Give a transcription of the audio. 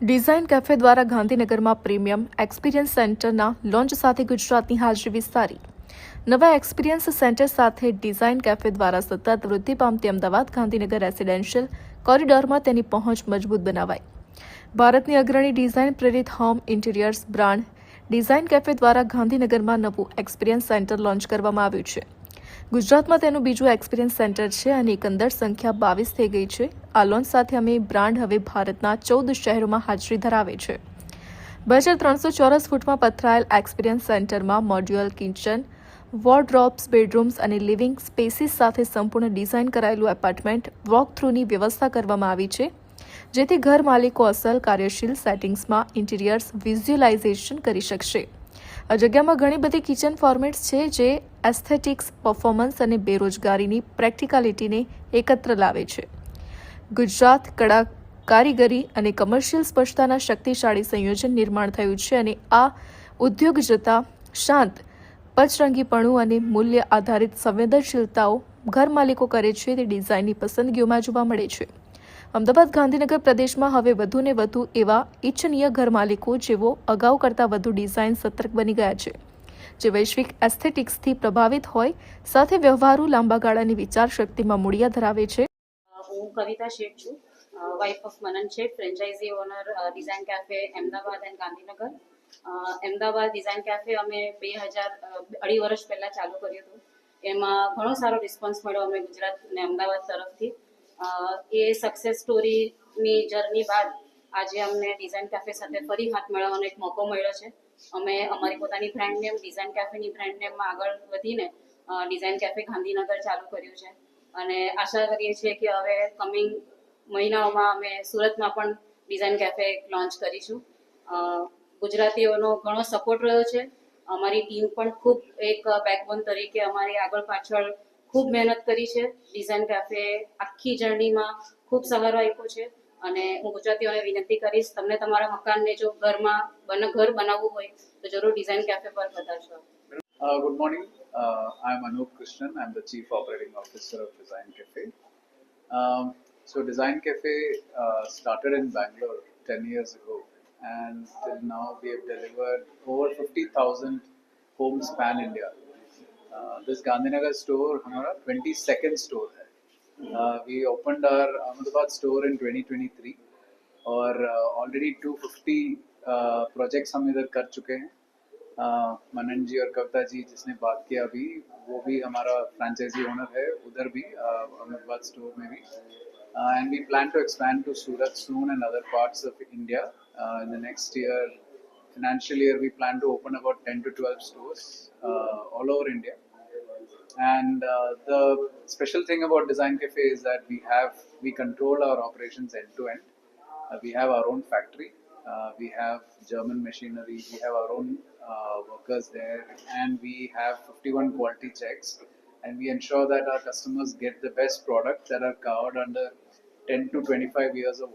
Design cafe દ્વારા ગાંધીનગરમાં premium experience સેન્ટરના લોન્ચ સાથે ગુજરાતની હાજરી વિસ્તારી. નવા એક્સપિરિયન્સ સેન્ટર સાથે ડિઝાઇન કેફે દ્વારા સતત વૃદ્ધિ પામતી અમદાવાદ ગાંધીનગર રેસિડેન્શિયલ કોરિડોરમાં તેની પહોંચ મજબૂત બનાવાઈ. ભારતની અગ્રણી ડિઝાઇન પ્રેરિત home interiors brand design cafe દ્વારા ગાંધીનગરમાં નવું એક્સપિરિયન્સ સેન્ટર લોન્ચ કરવામાં આવ્યું છે. ગુજરાતમાં તેનું બીજું એક્સપિરિયન્સ સેન્ટર છે અને એકંદર સંખ્યા 22 થઈ ગઈ છે. આ લોન્ચ સાથે અમે બ્રાન્ડ હવે ભારતના 14 શહેરોમાં હાજરી ધરાવે છે. 2300 ચોરસ ફૂટમાં પથરાયેલ એક્સપિરિયન્સ સેન્ટરમાં મોડ્યુલર કિચન, વોર્ડરોબ્સ, બેડરૂમ્સ અને લિવિંગ સ્પેસીસ સાથે સંપૂર્ણ ડિઝાઇન કરાયેલું એપાર્ટમેન્ટ વોક થ્રુની વ્યવસ્થા કરવામાં આવી છે, જેથી ઘર માલિકો અસલ કાર્યશીલ સેટિંગ્સમાં ઇન્ટિરિયર્સ વિઝ્યુઅલાઇઝેશન કરી શકશે. આ જગ્યામાં ઘણી બધી કિચન ફોર્મેટ્સ છે જે એસ્થેટિક્સ, પરફોર્મન્સ અને બેરોજગારીની પ્રેક્ટિકાલિટીને એકત્ર લાવે છે. ગુજરાત કળા, કારીગરી અને કમર્શિયલ સ્પર્શતાના શક્તિશાળી સંયોજન નિર્માણ થયું છે અને આ ઉદ્યોગ જતા શાંત પચરંગીપણું અને મૂલ્ય આધારિત સંવેદનશીલતાઓ ઘર માલિકો કરે છે તે ડિઝાઇનની પસંદગીઓમાં જોવા મળે છે. અમદાવાદ ગાંધીનગર પ્રદેશમાં હવે વધુને વધુ એવા ઇચ્છનીય ઘર માલિકો જેઓ અગાઉ કરતાં વધુ ડિઝાઇન સતર્ક બની ગયા છે, જે વૈશ્વિક એસ્થેટિક્સથી પ્રભાવિત હોય સાથે વ્યવહારુ લાંબા ગાળાની વિચાર શક્તિમાં મૂળિયા ધરાવે છે. હું કવિતા શેઠ છું, wife of Manan Sheth, franchisee owner design cafe Ahmedabad and Gandhinagar. Ahmedabad design cafe અમે 2.5 વર્ષ પહેલાં ચાલુ કર્યું હતું. એમાં ઘણો સારો રિસ્પોન્સ મળ્યો અમે ગુજરાત અને અમદાવાદ તરફથી. એ સક્સેસ સ્ટોરીની જર્ની બાદ આજે અમને ડિઝાઇન કેફે સાથે ફરી હાથ મેળવવાનો એક મોકો મળ્યો છે. અમે અમારી પોતાની બ્રાન્ડ નેમ ડિઝાઇન કેફેની બ્રાન્ડ નેમમાં આગળ વધીને ડિઝાઇન કેફે ગાંધીનગર ચાલુ કર્યું છે અને આશા કરીએ છીએ કે હવે કમિંગ મહિનાઓમાં અમે સુરતમાં પણ ડિઝાઇન કેફે લોન્ચ કરીશું. ગુજરાતીઓનો ઘણો સપોર્ટ રહ્યો છે. અમારી ટીમ પણ ખૂબ એક બેકબોન તરીકે અમારી આગળ પાછળ ખૂબ મહેનત કરી છે. ડિઝાઇન કેફે આખી જર્નીમાં ખૂબ સહારો આપ્યો છે અને હું ગુજરાતીઓને વિનંતી કરીશ, તમને તમારા મકાનને જો ઘર બનાવવું હોય તો જરૂર ડિઝાઇન કેફે પર પધારશો. Good morning. I'm Anup Krishnan. I'm the Chief Operating Officer of Design Cafe. So Design Cafe started in Bangalore 10 years ago, and till now we have delivered over 50,000 homes pan India. This Gandhinagar store हमारा 22nd store है. We opened our Ahmedabad store in 2023 और already 250 projects हम इधर कर चुके हैं. मनन जी और कविता जी जिसने बात किया अभी, वो भी हमारा फ्रेंचाइजी ओनर है उधर भी अहमदाबाद स्टोर में भी. And we plan to expand to Surat soon and other parts of India. In the next year, financial year, we plan to open about 10 to 12 stores all over India. And the special thing about Design Cafe is that we control our operations end to end. We have our own factory. We have German machinery. We have our own workers there, and we have 51 quality checks. And we ensure that our customers get the best products that are covered under 10 to 25 years of